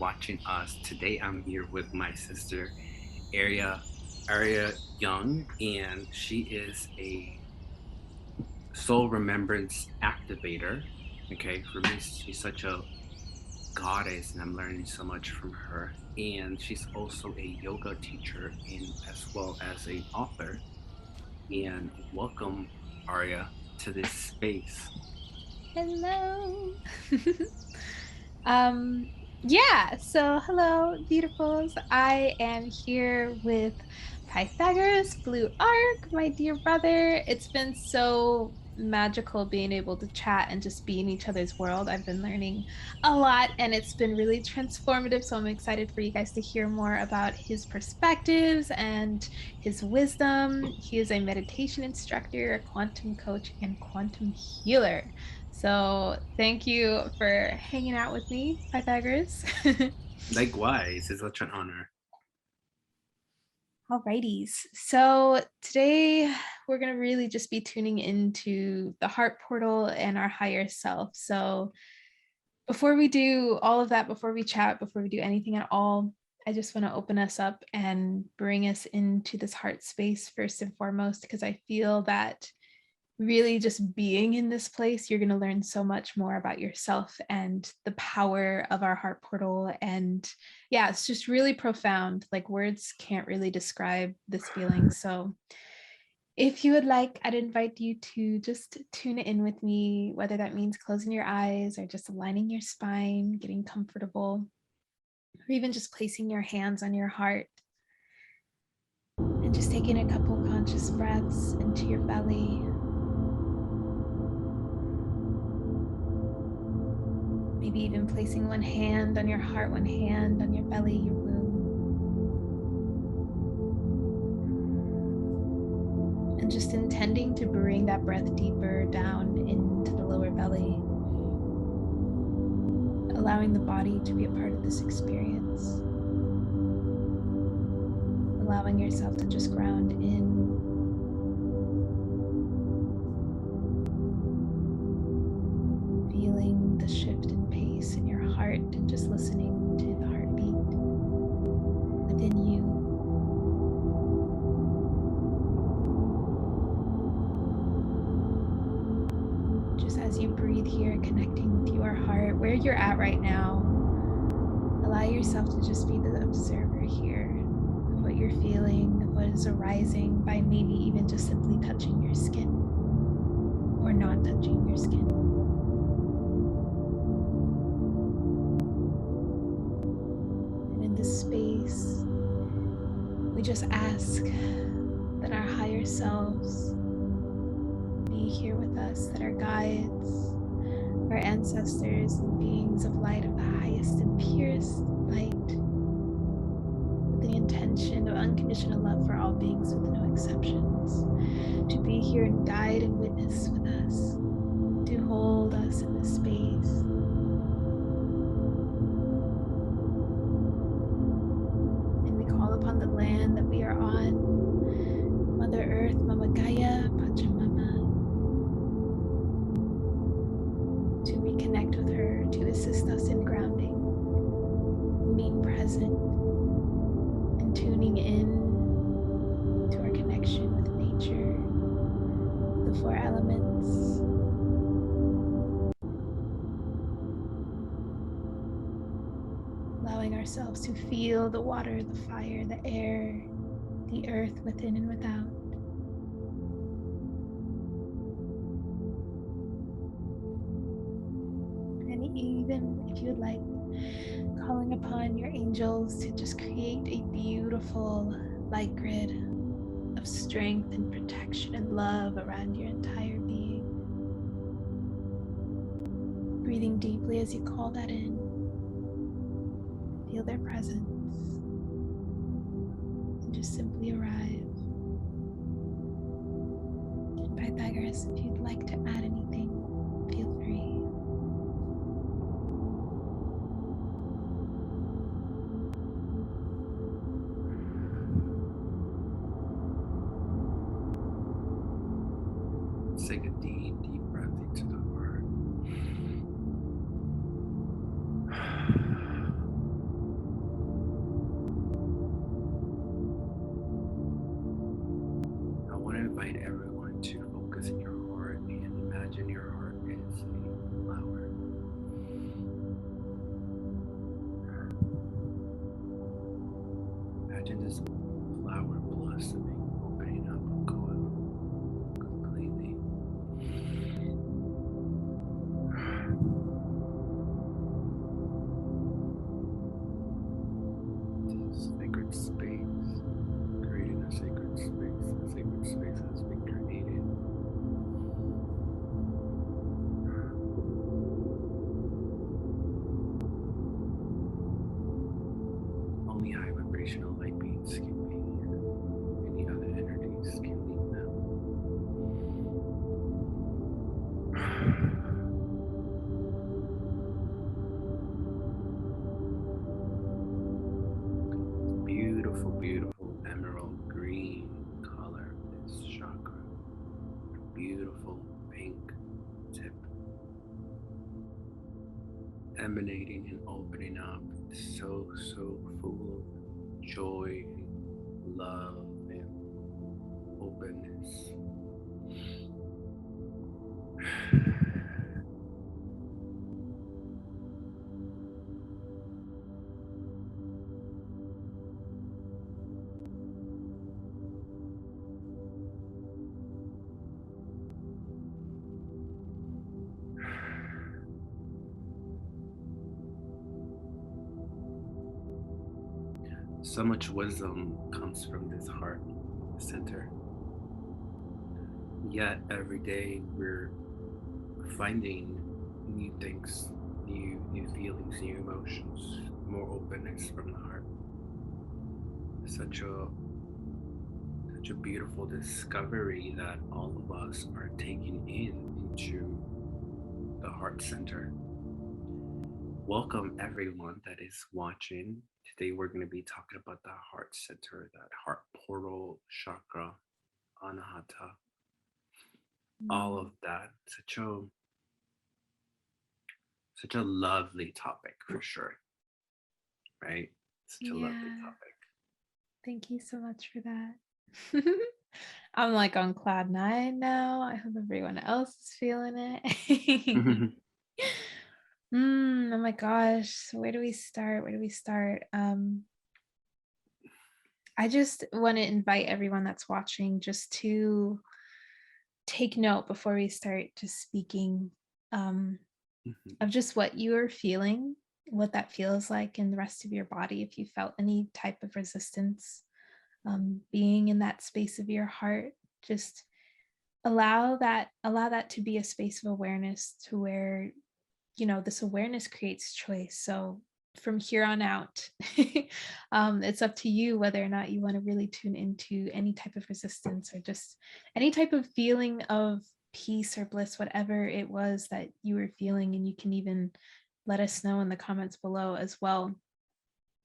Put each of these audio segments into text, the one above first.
watching us. Today I'm here with my sister, Aria Young, and she is a soul remembrance activator. Okay, for me, she's such a goddess, and I'm learning so much from her. And she's also a yoga teacher and as well as an author. And welcome, Aria, to this space. Hello. um yeah, so hello beautifuls. I am here with Pythagoras, Blue Arc, my dear brother. It's been so magical being able to chat and just be in each other's world. I've been learning a lot and it's been really transformative. So I'm excited for you guys to hear more about his perspectives and his wisdom. He is a meditation instructor, a quantum coach, and quantum healer. So thank you for hanging out with me, Pythagoras. Likewise, it's such an honor. Alrighties. So today we're going to really just be tuning into the heart portal and our higher self. So before we do all of that, before we chat, before we do anything at all, I just want to open us up and bring us into this heart space first and foremost, because I feel that really just being in this place, you're going to learn so much more about yourself and the power of our heart portal. And yeah, it's just really profound. Like words can't really describe this feeling. So if you would like, I'd invite you to just tune in with me, whether that means closing your eyes or just aligning your spine, getting comfortable, or even just placing your hands on your heart and just taking a couple conscious breaths into your belly. Maybe even placing one hand on your heart, one hand on your belly, your womb. And just intending to bring that breath deeper down into the lower belly, allowing the body to be a part of this experience. Allowing yourself to just ground in. Feeling the shift in pace in your heart and just listening to the heartbeat within you. Just as you breathe here, connecting with your heart, where you're at right now, allow yourself to just be the observer here of what you're feeling, of what is arising by maybe even just simply touching your skin or not touching your skin. And in this space, we just ask that our higher selves be here with us, that our guides, our ancestors, and beings of light of the highest and purest light, with the intention of unconditional love for all beings with no exceptions, to be here and guide and witness with us, to hold us in this space. And we call upon the land that we are on, Mother Earth, Mama Gaia, Pachamama, to reconnect with her, to assist us in grounding, being present, and tuning in to our connection with nature, the four elements, allowing ourselves to feel the water, the fire, the air, the earth within and without. And even if you would like, calling upon your angels to just create a beautiful light grid of strength and protection and love around your entire being. Breathing deeply as you call that in. Feel their presence. And just simply arrive. And Pythagoras, if you'd like to add anything, feel free. Let's take a deep, deep breath into the heart. Imagine this flower blossoming, opening up coil completely. This sacred space, creating a sacred space. A sacred space has been created. Only high vibrational light beings can be here. Any other energies can leave now. Beautiful, beautiful emerald green color, this chakra. Beautiful pink tip, emanating and opening up. So, so full of joy, love, and openness. So much wisdom comes from this heart center. Yet every day we're finding new things, new feelings, new emotions, more openness from the heart. Such a such a beautiful discovery that all of us are taking into the heart center. Welcome everyone that is watching. Today we're going to be talking about the heart center, that heart portal chakra, anahata, all of that. Such a lovely topic for sure, right? Such a lovely Yeah. topic. Thank you so much for that. I'm like on cloud nine now. I hope everyone else is feeling it. Oh my gosh. Where do we start? Where do we start? I just want to invite everyone that's watching just to take note before we start just speaking um, of just what you are feeling, what that feels like in the rest of your body. If you felt any type of resistance, being in that space of your heart, just allow that to be a space of awareness to where this awareness creates choice. So from here on out, it's up to you whether or not you want to really tune into any type of resistance or just any type of feeling of peace or bliss, whatever it was that you were feeling. And you can even let us know in the comments below as well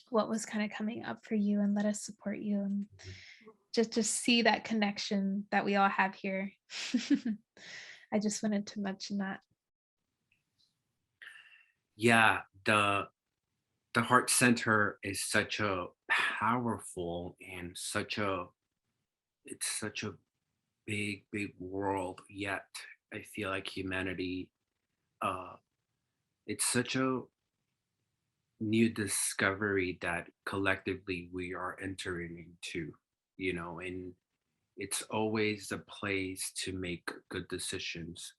what was kind of coming up for you, and let us support you and just see that connection that we all have here. I just wanted to mention that. Yeah, the heart center is such a powerful and such a big world. Yet I feel like humanity, uh it's such a new discovery that collectively we are entering into, and it's always a place to make good decisions.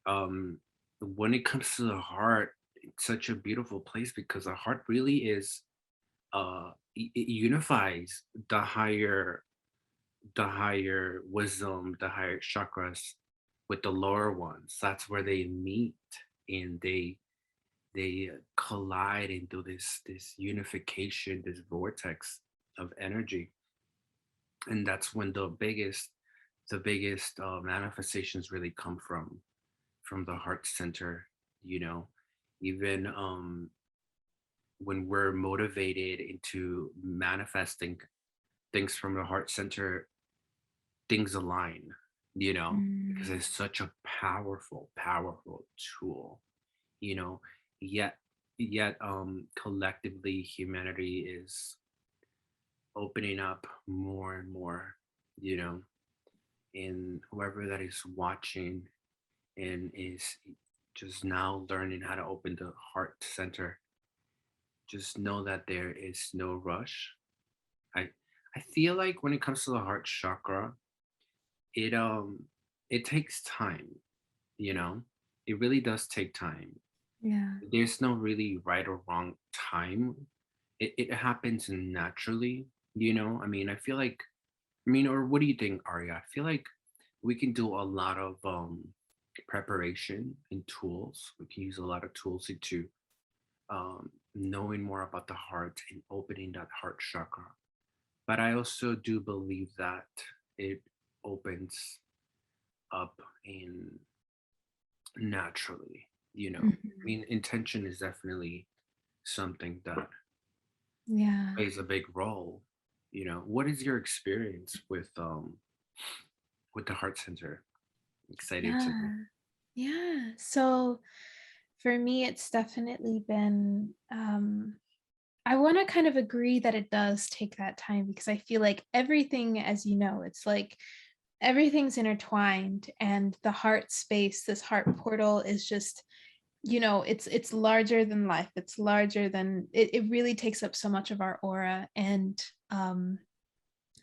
um when it comes to the heart, it's such a beautiful place because the heart really is, it unifies the higher wisdom, the higher chakras with the lower ones. That's where they meet, and they collide into this unification, this vortex of energy. And that's when the biggest manifestations really come from the heart center. you know Even when we're motivated into manifesting things from the heart center, things align, because Mm, it's such a powerful tool. you know Yet, collectively humanity is opening up more and more, you know and whoever that is watching and is just now learning how to open the heart center, just know that there is no rush. I feel like when it comes to the heart chakra, it it takes time, you know? It really does take time. Yeah. There's no really right or wrong time. It happens naturally, you know? I mean, I feel like, I mean, or what do you think, Arya? I feel like we can do a lot of preparation and tools. We can use a lot of tools into knowing more about the heart and opening that heart chakra. But I also do believe that it opens up in naturally, you know. I Mhm. mean, intention is definitely something that Yeah. plays a big role. You know, what is your experience with the heart center? Excited to know. Yeah. Yeah. So for me, it's definitely been, I want to kind of agree that it does take that time because I feel like everything, as you know, it's like everything's intertwined and the heart space, this heart portal is just, it's larger than life. It's larger than it really takes up so much of our aura. And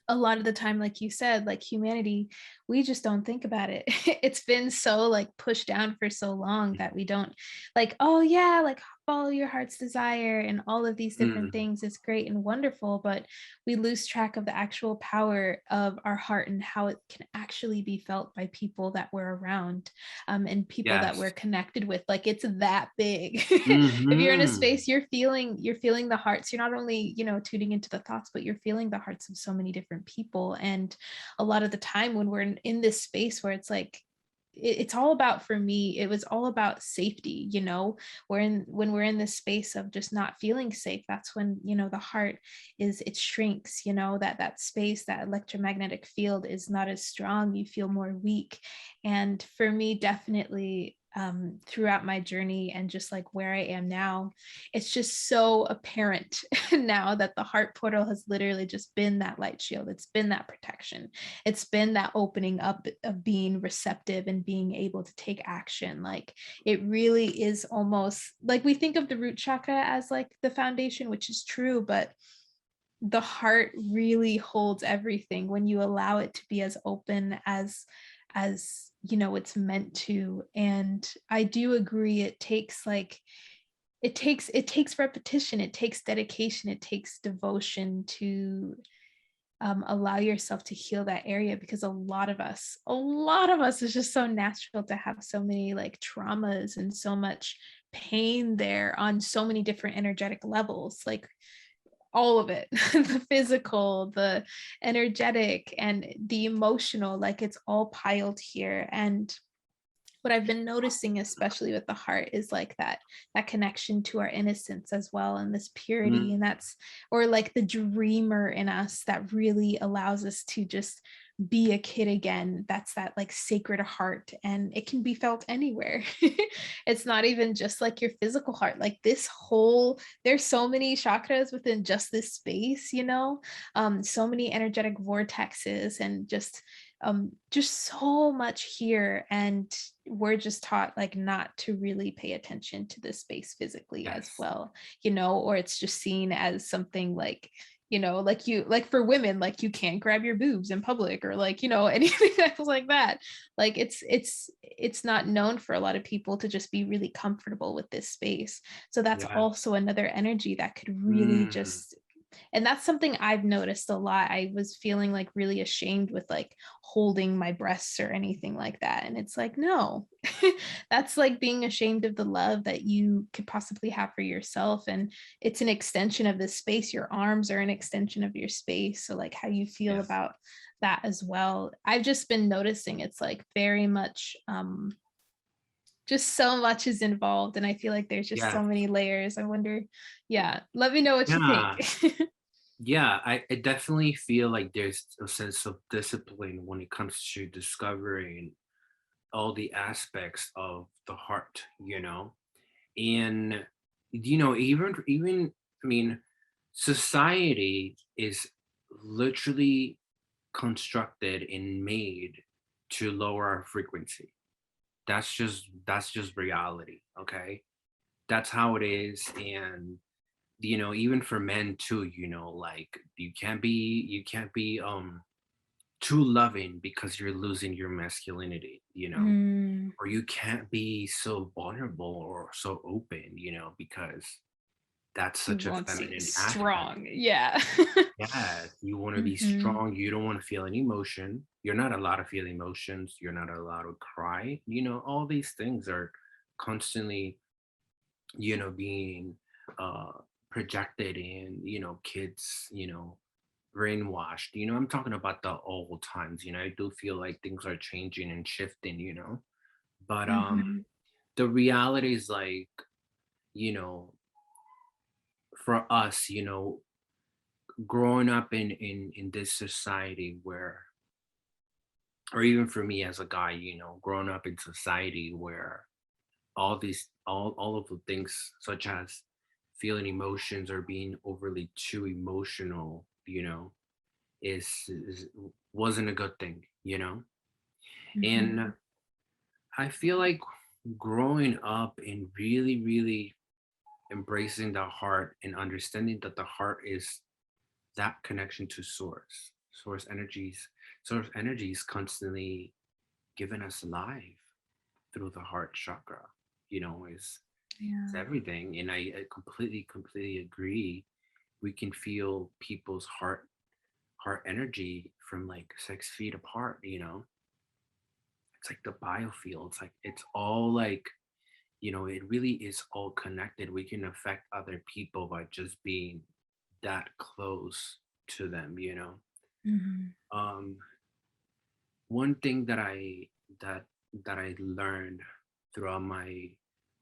a lot of the time, like you said, like humanity, we just don't think about it. It's been so like pushed down for so long that we don't, like, oh yeah, like follow your heart's desire and all of these different Mm, things is great and wonderful, but we lose track of the actual power of our heart and how it can actually be felt by people that we're around, and people that we're yes. connected with. Like it's that big. If you're in a Hmm. space, you're feeling the hearts. You're not only, tuning into the thoughts, but you're feeling the hearts of so many different people. And a lot of the time when we're in this space where it's like, it's all about, for me it was all about safety. When we're in this space of just not feeling safe, that's when, the heart it shrinks. That space, that electromagnetic field is not as strong, you feel more weak. And for me, definitely, throughout my journey and just like where I am now, it's just so apparent now that the heart portal has literally just been that light shield. It's been that protection. It's been that opening up of being receptive and being able to take action. Like it really is almost like we think of the root chakra as like the foundation, which is true, but the heart really holds everything when you allow it to be as open as it's meant to. And I do agree, it takes repetition, it takes dedication, it takes devotion to, allow yourself to heal that area, because a lot of us is just so natural to have so many like traumas and so much pain there on so many different energetic levels, like all of it, the physical, the energetic, and the emotional, like it's all piled here. And what I've been noticing, especially with the heart, is like that connection to our innocence as well, and this purity, Mm, and that's, or like the dreamer in us that really allows us to just be a kid again. That's that like sacred heart, and it can be felt anywhere. It's not even just like your physical heart. Like this whole, there's so many chakras within just this space, so many energetic vortexes, and just so much here. And we're just taught like not to really pay attention to this space physically as yes. well, or it's just seen as something like, like for women, like you can't grab your boobs in public, or like, anything that's like that. Like it's not known for a lot of people to just be really comfortable with this space. So that's Yeah. also another energy that could really Mm, just, and that's something I've noticed a lot. I was feeling like really ashamed with like holding my breasts or anything like that. And it's like, no, that's like being ashamed of the love that you could possibly have for yourself. And it's an extension of this space. Your arms are an extension of your space. So, like, how you feel yes. about that as well. I've just been noticing it's like very much, just so much is involved. And I feel like there's just so Yes. many layers. I wonder, yeah, let me know what you think. Yeah. Yeah, I definitely feel like there's a sense of discipline when it comes to discovering all the aspects of the heart, you know? And even I mean, society is literally constructed and made to lower our frequency. That's just reality, okay? That's how it is. And even for men too, like you can't be too loving because you're losing your masculinity, Mm. or you can't be so vulnerable or so open, because that's such People a want to see you feminine aspect. strong. Yeah. Yeah, you want to be Hmm. strong. You don't want to feel any emotion. You're not allowed to feel emotions. You're not allowed to cry. All these things are constantly, being uh projected in, kids, brainwashed. I'm talking about the old times. I do feel like things are changing and shifting, but Hmm. the reality is like, you know, for us, growing up in this society where, or even for me as a guy, growing up in society where all of the things such as feeling emotions or being overly too emotional, is wasn't a good thing, Hmm. and I feel like growing up and really, really embracing the heart and understanding that the heart is that connection to source energies constantly giving us life through the heart chakra, is Yeah. everything. And I completely agree. We can feel people's heart energy from like 6 feet apart. It's like the biofield. It's like it's all like, it really is all connected. We can affect other people by just being that close to them. Hmm. Um, one thing that that I learned throughout my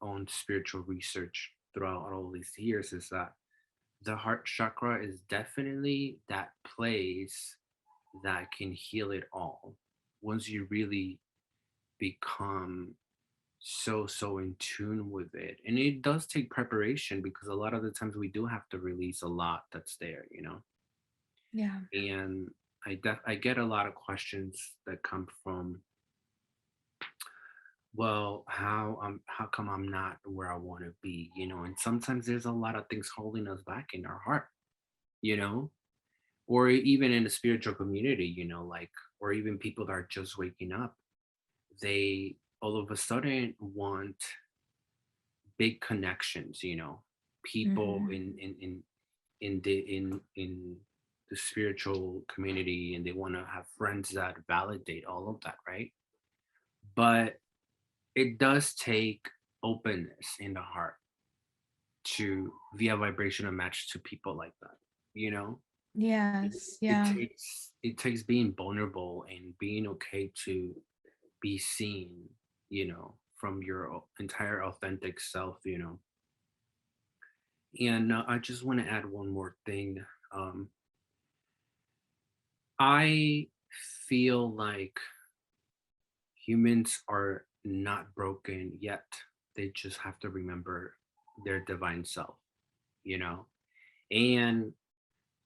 own spiritual research throughout all these years is that the heart chakra is definitely that place that can heal it all once you really become so in tune with it. And it does take preparation because a lot of the times we do have to release a lot that's there. Yeah. And I get a lot of questions that come from, well, how come I'm not where I want to be? And sometimes there's a lot of things holding us back in our heart, you know or even in the spiritual community, like, or even people that are just waking up, they all of a sudden want big connections, people Hmm. in the spiritual community, and they want to have friends that validate all of that, right? But it does take openness in the heart to be a vibrational match to people like that, you know it, Yes. it Yeah. takes being vulnerable and being okay to be seen, from your entire authentic self, and I just want to add one more thing. um I feel like humans are not broken yet. They just have to remember their divine self, you know and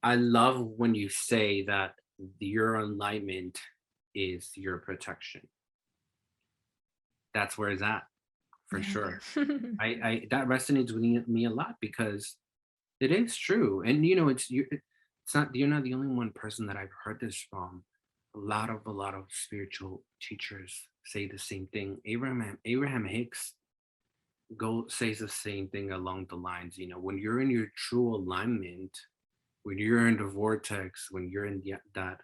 I love when you say that your alignment is your protection. That's where it's at, for Yeah. sure. I that resonates with me a lot because it is true. And it's not, you're not the only one person that I've heard this from. A lot of spiritual teachers say the same thing. Abraham Hicks go says the same thing along the lines, when you're in your true alignment, when you're in the vortex, when you're in that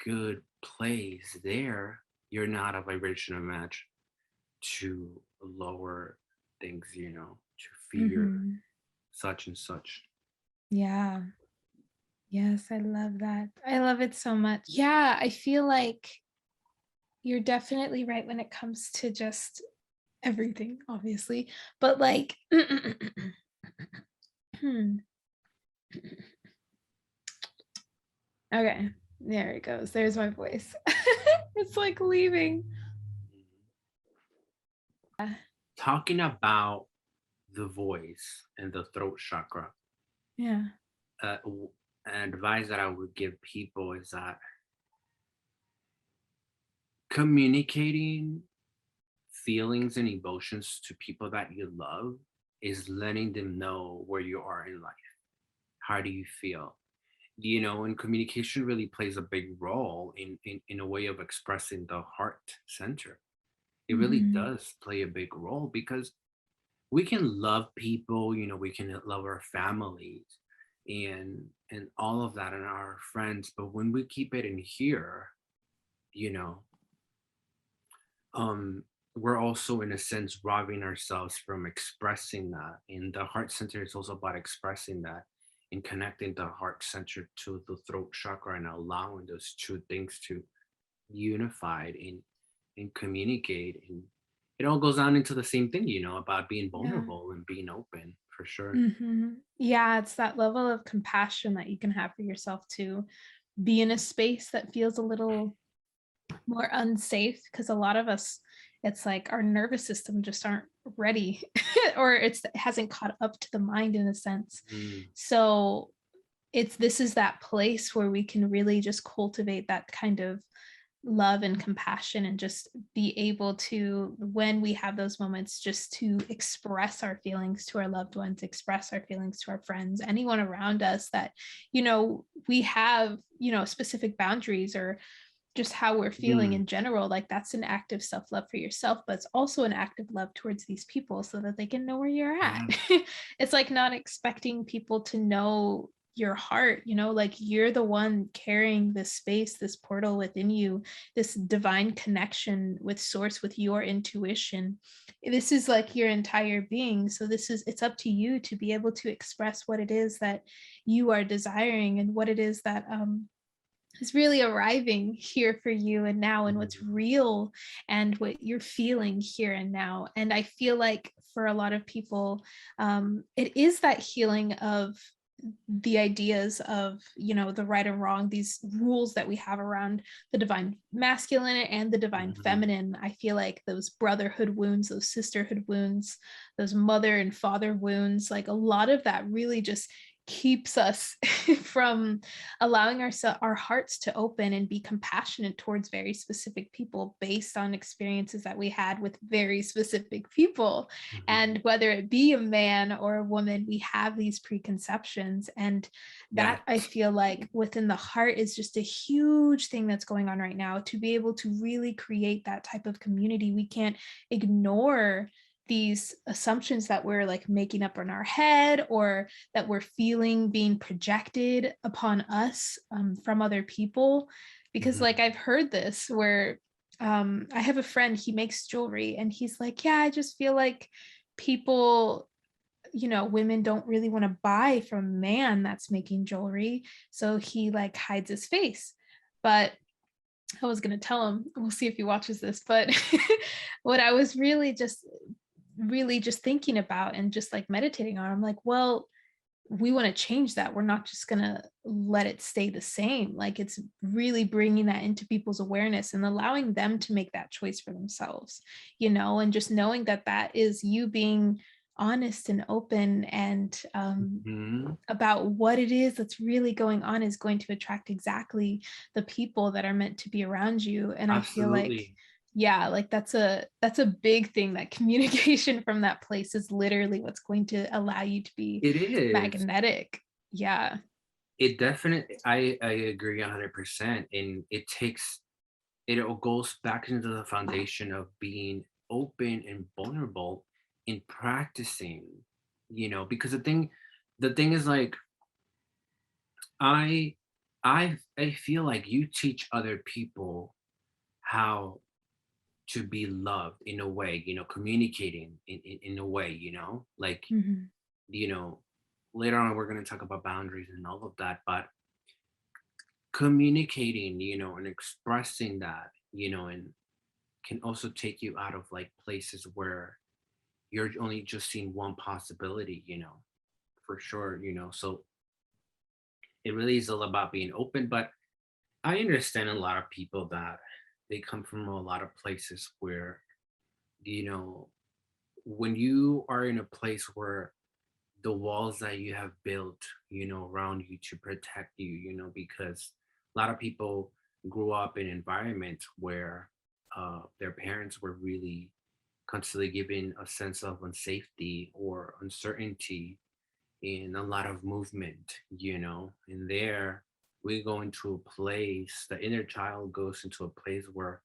good place there, you're not a vibrational match to lower things, to fear Hmm. such and such. Yeah. Yes, I love that. I love it so much. Yeah, I feel like you're definitely right when it comes to just everything, obviously. But like, okay, there it goes. There's my voice. It's like leaving. Talking about the voice and the throat chakra, Yeah. an advice that I would give people is that communicating feelings and emotions to people that you love is letting them know where you are in life. How do you feel? And communication really plays a big role in a way of expressing the heart center. It really Mm-hmm. does play a big role because we can love people, we can love our families and all of that and our friends, but when we keep it in here, you know, um we're also in a sense robbing ourselves from expressing that. And the heart center is also about expressing that and connecting the heart center to the throat chakra and allowing those two things to unified and communicate. And it all goes on into the same thing, about being Yeah. vulnerable and being open for sure. Mm-hmm. Yeah, it's that level of compassion that you can have for yourself to be in a space that feels a little more unsafe, because a lot of us, it's like our nervous system just aren't ready or it hasn't caught up to the mind in a sense. Mm, So this is that place where we can really just cultivate that kind of love and compassion and just be able to, when we have those moments, just to express our feelings to our loved ones, express our feelings to our friends, anyone around us, that we have specific boundaries, or just how we're feeling mm, in general. Like, that's an act of self-love for yourself, but it's also an act of love towards these people so that they can know where you're at. yeah. It's like not expecting people to know your heart, like you're the one carrying this space, this portal within you, this divine connection with source, with your intuition. This is like your entire being. So it's up to you to be able to express what it is that you are desiring, and what it is that is really arriving here for you and now, and what's Mm, real, and what you're feeling here and now. And I feel like for a lot of people, it is that healing of the ideas of the right and wrong, these rules that we have around the divine masculine and the divine mhm. feminine. I feel like those brotherhood wounds, those sisterhood wounds, those mother and father wounds, like a lot of that really just keeps us from allowing our hearts to open and be compassionate towards very specific people based on experiences that we had with very specific people. Mhm. And whether it be a man or a woman, we have these preconceptions. And Yes. that, I feel like, within the heart is just a huge thing that's going on right now. To be able to really create that type of community, we can't ignore these assumptions that we're like making up in our head, or that we're feeling being projected upon us, from other people. Because like Mhm. I've heard this where I have a friend, he makes jewelry, and he's like, yeah, I just feel like people, women don't really want to buy from a man that's making jewelry. So he like hides his face. But I was going to tell him, we'll see if he watches this, but what I was really just thinking about and just like meditating on, I'm like, well, we want to change that. We're not just going to let it stay the same. Like, it's really bringing that into people's awareness and allowing them to make that choice for themselves, and just knowing that that is you being honest and open, and Mhm. about what it is that's really going on is going to attract exactly the people that are meant to be around you. And I feel like, Absolutely. yeah, like that's a big thing, that communication from that place is literally what's going to allow you to be It is. magnetic. Yeah. It definitely, I agree 100%. And it all goes back into the foundation of being open and vulnerable in practicing, because the thing is like, I I feel like you teach other people how to be loved in a way, communicating in a way, like, Mhm. you know, later on we're going to talk about boundaries and all of that, but communicating, and expressing that, and can also take you out of like places where you're only just seeing one possibility, for sure, so it really is all about being open. But I understand a lot of people that they come from a lot of places where, you know, when you are in a place where the walls that you have built, around you to protect you, because a lot of people grew up in environments where their parents were really, constantly giving a sense of unsafety or uncertainty in a lot of movement, and there we go into a place, the inner child goes into a place where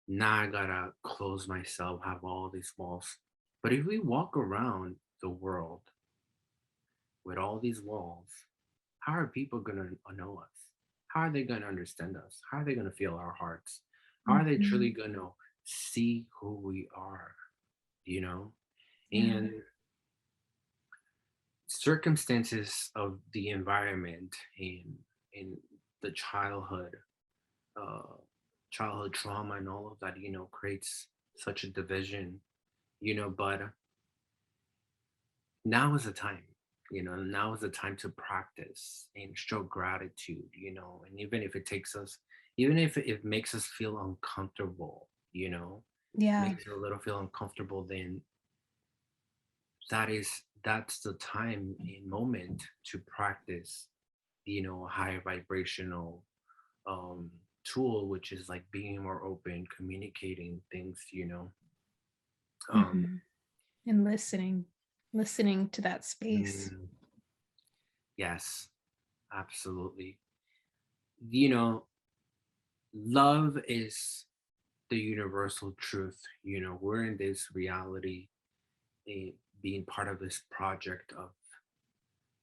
now I gotta close myself, have all these walls. But if we walk around the world with all these walls, how are people gonna know us? How are they gonna understand us? How are they gonna feel our hearts? How are they truly Mhm. gonna see who we are? You know? Yeah. And circumstances of the environment in the uh childhood trauma and all of that, creates such a division, but now is the time, now is the time to practice and show gratitude, and even if it takes us, even if it makes us feel uncomfortable, Yeah. makes it a little feel uncomfortable, then that's the time and moment to practice, a higher vibrational um tool, which is like being more open, communicating things, um Mhm. And listening to that space. mm, yes, absolutely. you know Love is the universal truth. We're in this reality, eh, being part of this project of,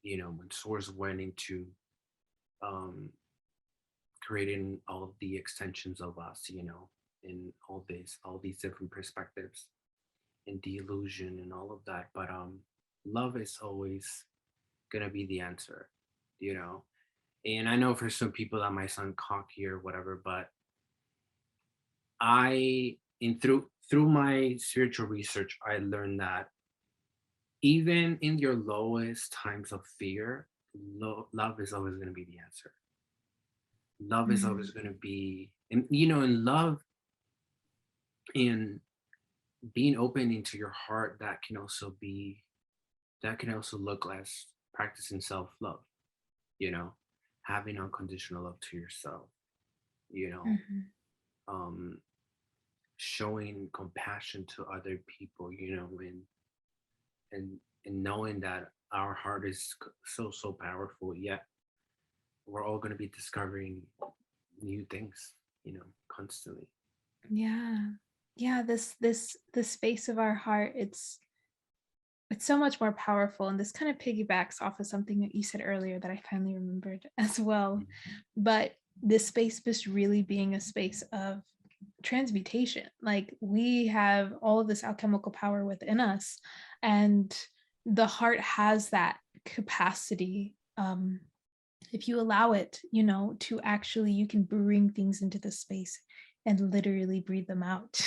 when Source went into um, creating all of the extensions of us, in all these different perspectives and the illusion and all of that. But love is always gonna be the answer, you know. And I know for some people that might sound cocky or whatever, but through my spiritual research, I learned that even in your lowest times of fear, love is always going to be the answer. Love is always Mhm. going to be, and in love, in being open into your heart, that can also look as practicing self-love, you know, having unconditional love to yourself, you know, Mhm. um, showing compassion to other people, and and knowing that our heart is so powerful, yet we're all going to be discovering new things, constantly. Yeah. Yeah, this space of our heart, it's so much more powerful, and this kind of piggybacks off of something that you said earlier that I finally remembered as well. Mhm. But this space just really being a space of transmutation. Like we have all of this alchemical power within us, and the heart has that capacity. If you allow it, to actually, you can bring things into the space and literally breathe them out.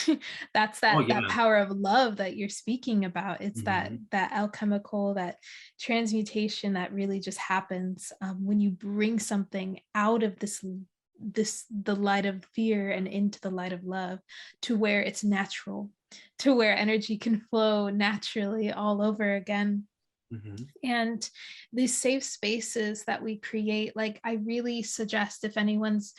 That's Oh that yeah. power of love that you're speaking about. It's that Hmm. that alchemical, that transmutation that really just happens when you bring something out of the light of fear and into the light of love, to where it's natural, to where energy can flow naturally all over again. Hmm. And these safe spaces that we create, like I really suggest, if anyone's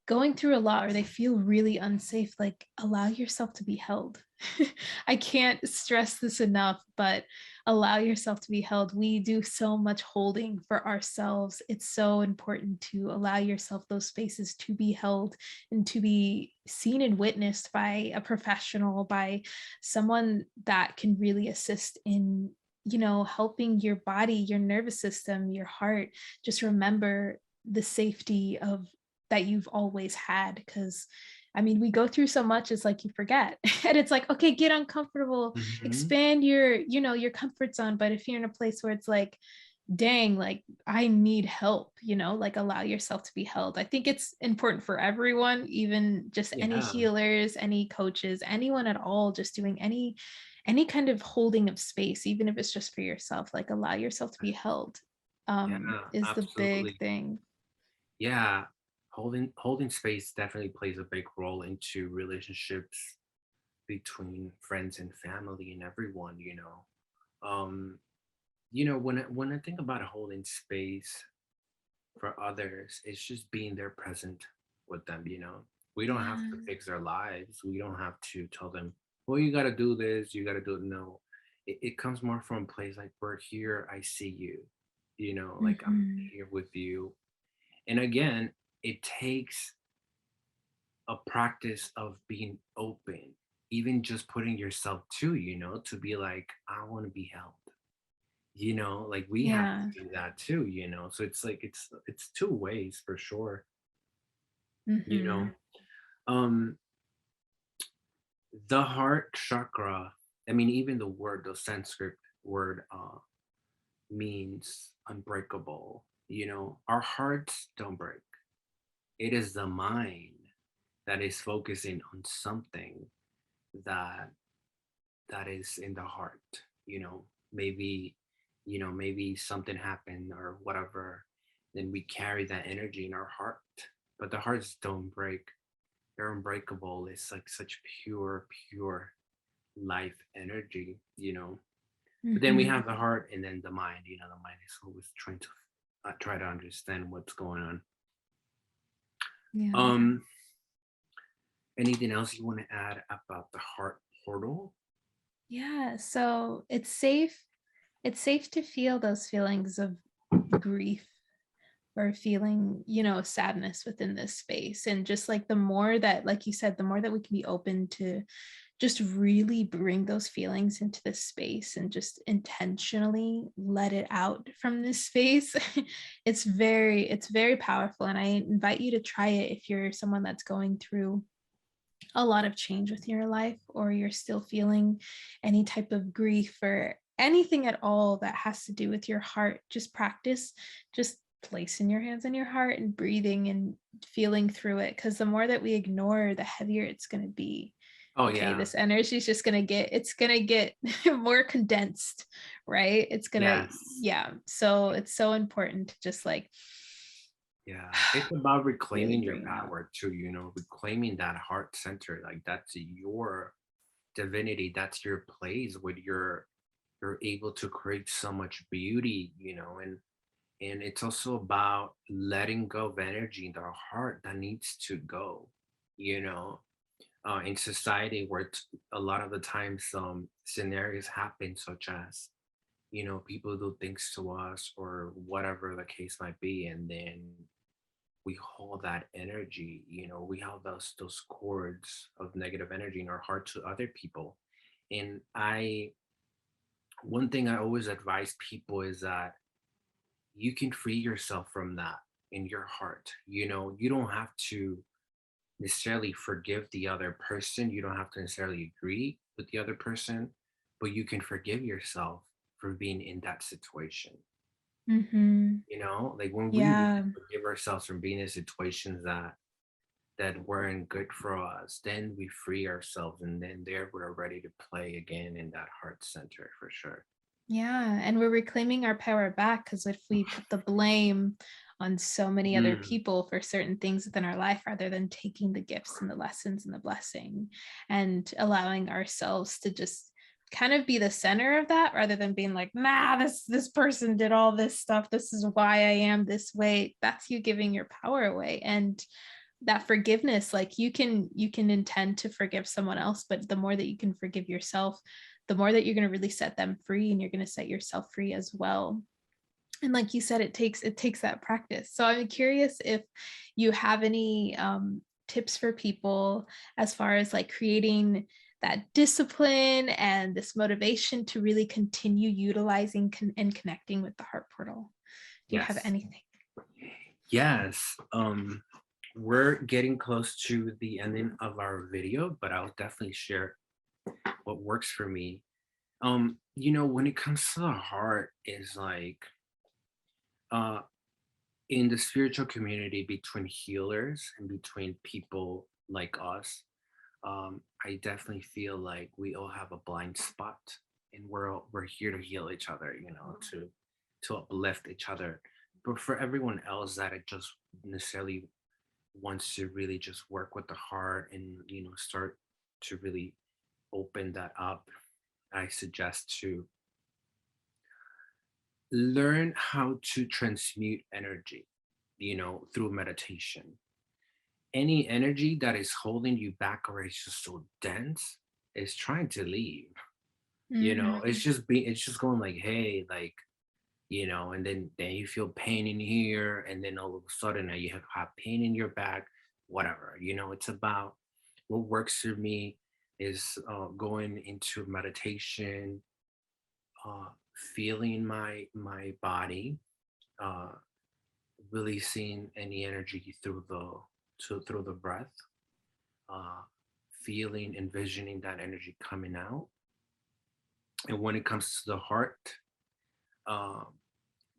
going through a lot or they feel really unsafe, like allow yourself to be held. I can't stress this enough, but allow yourself to be held. We do so much holding for ourselves. It's so important to allow yourself those spaces to be held and to be seen and witnessed by a professional, by someone that can really assist in, helping your body, your nervous system, your heart just remember the safety of that you've always had. Because I mean, we go through so much, it's like you forget. And it's like, okay, get uncomfortable, Hmm. expand your comfort zone. But if you're in a place where it's like, dang, like I need help, like allow yourself to be held. I think it's important for everyone, even just any Yeah. healers, any coaches, anyone at all, just doing any kind of holding of space, even if it's just for yourself, like allow yourself to be held, Yeah, is the big absolutely. thing. Yeah, holding space definitely plays a big role into relationships between friends and family and everyone, um when I think about holding space for others, it's just being there present with them. We don't have to Yeah. fix their lives. We don't have to tell them well, you got to do this, you got to do it. No, it comes more from a place like, we're here, I see you, like I'm Mhm. here with you. And again, it takes a practice of being open, even just putting yourself to, to be like, I want to be held, like we have Yeah. to do that too, so it's like it's two ways for sure, you know Mhm. um the heart chakra, I mean, even the Sanskrit word means unbreakable. Our hearts don't break. It is the mind that is focusing on something that is in the heart. Maybe, maybe something happened or whatever, then we carry that energy in our heart. But the hearts don't break. They're unbreakable. It's like such pure life energy. But then we Mhm. have the heart and then the mind. The mind is always trying to try to understand what's going on. Yeah. um Anything else you want to add about the heart portal? Yeah, so it's safe to feel those feelings of grief or feeling, sadness within this space. And just like the more that, like you said, the more that we can be open to just really bring those feelings into this space and just intentionally let it out from this space, it's very powerful. And I invite you to try it if you're someone that's going through a lot of change with your life, or you're still feeling any type of grief or anything at all that has to do with your heart. Just practice just placing your hands on your heart and breathing and feeling through it, because the more that we ignore, the heavier it's going to be. Oh Okay, yeah. this energy is just going to get more condensed, right? It's going to, Yes. yeah, so it's so important to just like Yeah, it's about really reclaiming your bring it out. power too, reclaiming that heart center. Like, that's your divinity, that's your place where you're able to create so much beauty, and it's also about letting go of energy in the heart that needs to go, you know. In society where a lot of the times some scenarios happen, such as, people do things to us or whatever the case might be, and then we hold that energy, we have those cords of negative energy in our heart to other people. And one thing I always advise people is that you can free yourself from that in your heart. You don't have to necessarily forgive the other person, you don't have to necessarily agree with the other person, but you can forgive yourself for being in that situation. Mhm. Like, when we really Yeah. forgive ourselves from being in situations that weren't good for us, then we free ourselves, and then there we're ready to play again in that heart center for sure. Yeah, and we're reclaiming our power back, because if we put the blame on so many other Mm, people for certain things within our life, rather than taking the gifts and the lessons and the blessing and allowing ourselves to just kind of be the center of that, rather than being like, nah, this person did all this stuff, this is why I am this way. That's you giving your power away. And that forgiveness, like you can intend to forgive someone else, but the more that you can forgive yourself, the more that you're going to really set them free, and you're going to set yourself free as well. And like you said, it takes that practice. So I'm curious if you have any tips for people as far as like creating that discipline and this motivation to really continue utilizing and connecting with the heart portal. Do you have yes. anything? Yes. We're getting close to the ending of our video, but I'll definitely share what works for me. When it comes to the heart, is like, uh in the spiritual community, between healers and between people like us, I definitely feel like we all have a blind spot, and we're here to heal each other, to uplift each other. But for everyone else that it just necessarily wants to really just work with the heart and, start to really open that up, I suggest to learn how to transmute energy, through meditation. Any energy that is holding you back or is just so dense, is trying to leave. It's Mhm. just going like, hey, like, and then you feel pain in here, and then all of a sudden now you have pain in your back, whatever. It's about what works for me is going into meditation, uh, feeling my body, uh, releasing any energy through the breath, uh, feeling, envisioning that energy coming out. And when it comes to the heart, um,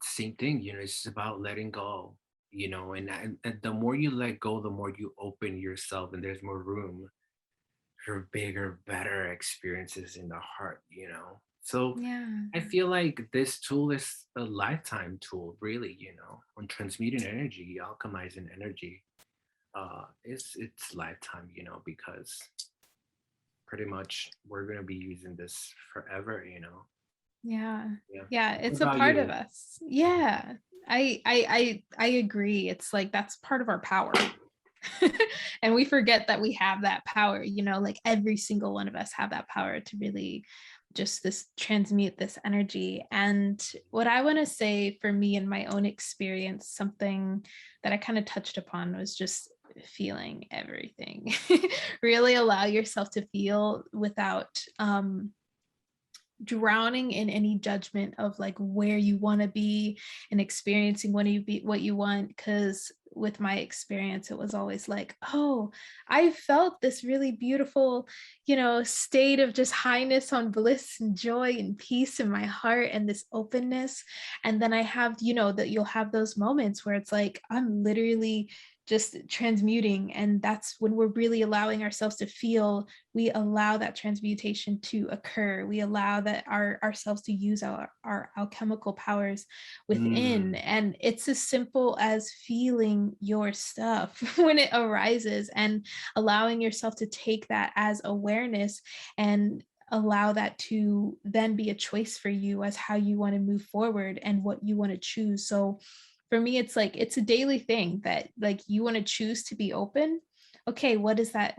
same thing. It's about letting go. And the more you let go, the more you open yourself, and there's more room for bigger, better experiences in the heart. So Yeah. I feel like this tool is a lifetime tool, really, on transmuting energy, alchemizing energy. It's lifetime, because pretty much we're gonna be using this forever. Yeah. Yeah. Yeah, What it's a about part of you? us. Yeah. I agree. It's like that's part of our power. And we forget that we have that power, like every single one of us have that power to really just this transmute this energy. And what I want to say for me in my own experience, something that I kind of touched upon was just feeling everything. Really allow yourself to feel without drowning in any judgment of like where you want to be and experiencing what you want. Because with my experience it was always like, oh, I felt this really beautiful state of just highness on bliss and joy and peace in my heart and this openness. And then I have that you'll have those moments where it's like I'm literally just transmuting, and that's when we're really allowing ourselves to feel. We allow that transmutation to occur. We allow that ourselves to use our alchemical powers within. Mm, And it's as simple as feeling your stuff when it arises and allowing yourself to take that as awareness and allow that to then be a choice for you as how you want to move forward and what you want to choose. So for me, it's like it's a daily thing that like you want to choose to be open. Okay, what does that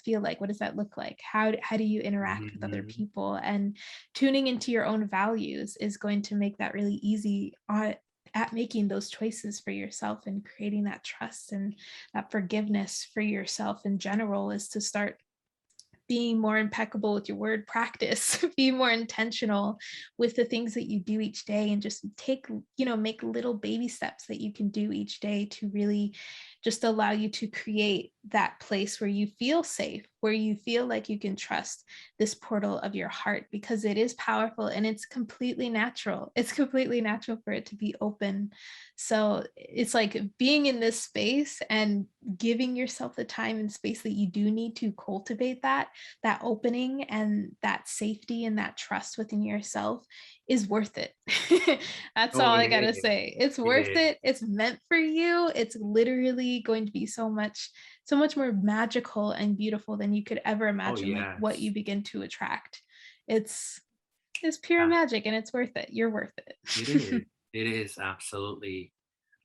feel like? What does that look like? How do you interact with other mhm. people? And tuning into your own values is going to make that really easy at making those choices for yourself and creating that trust and that forgiveness for yourself in general, is to start being more impeccable with your word practice, be more intentional with the things that you do each day, and just make little baby steps that you can do each day to really just allow you to create that place where you feel safe, where you feel like you can trust this portal of your heart, because it is powerful and it's completely natural. It's completely natural for it to be open. So it's like being in this space and giving yourself the time and space that you do need to cultivate that opening and that safety and that trust within yourself is worth it. That's Oh, all it I gotta is. say. It's It worth is. it. It's meant for you. It's literally going to be so much more magical and beautiful than you could ever Oh, imagine, like what you yes. begin to attract. It's it's pure Uh, magic and it's worth it. You're worth it it. is. It is absolutely.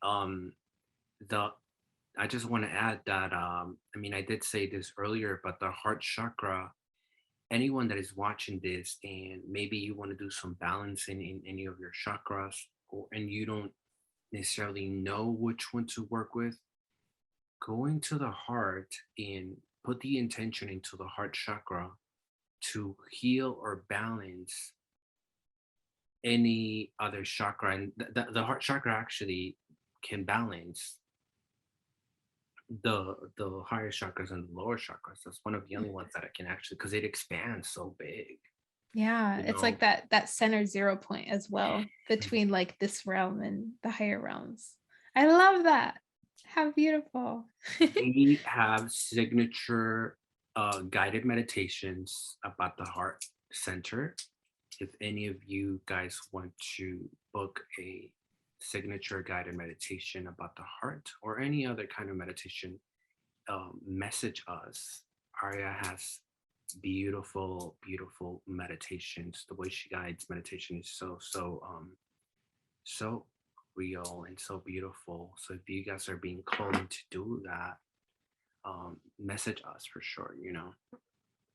Um, the I just want to add that I mean I did say this earlier, but the heart chakra, anyone that is watching this and maybe you want to do some balancing in any of your chakras, and you don't necessarily know which one to work with, go into the heart and put the intention into the heart chakra to heal or balance any other chakra. And the heart chakra actually can balance the higher chakras and the lower chakras. That's one of the only ones that I can actually, because it expands so big, Yeah, you it's like know. that center zero point as well between like this realm and the higher realms. I love that. How beautiful. We have signature guided meditations about the heart center. If any of you guys want to book a signature guided meditation about the heart or any other kind of meditation, message us. Aria has beautiful, beautiful meditations. The way she guides meditation is so real and so beautiful. So if you guys are being called to do that, message us for sure.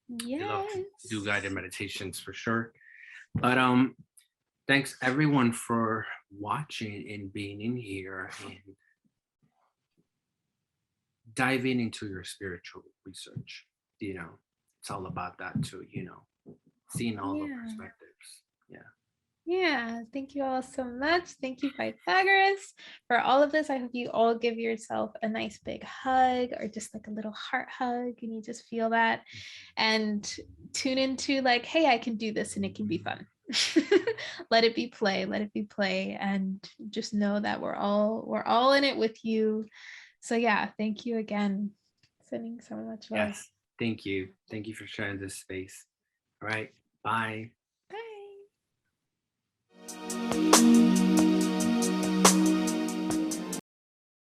Yes. I love to do guided meditations for sure. But thanks everyone for watching and being in here and diving into your spiritual research. It's all about that too, seeing all the Yeah. perspectives. Yeah. Yeah, thank you all so much. Thank you, Pythagoras, for all of this. I hope you all give yourself a nice big hug or just like a little heart hug and you just feel that and tune into like, hey, I can do this and it can be fun. Let it be play, let it be play, and just know that we're all in it with you. So yeah, thank you again. Sending so much love. Yes. Thank you. Thank you for sharing this space. All right. Bye.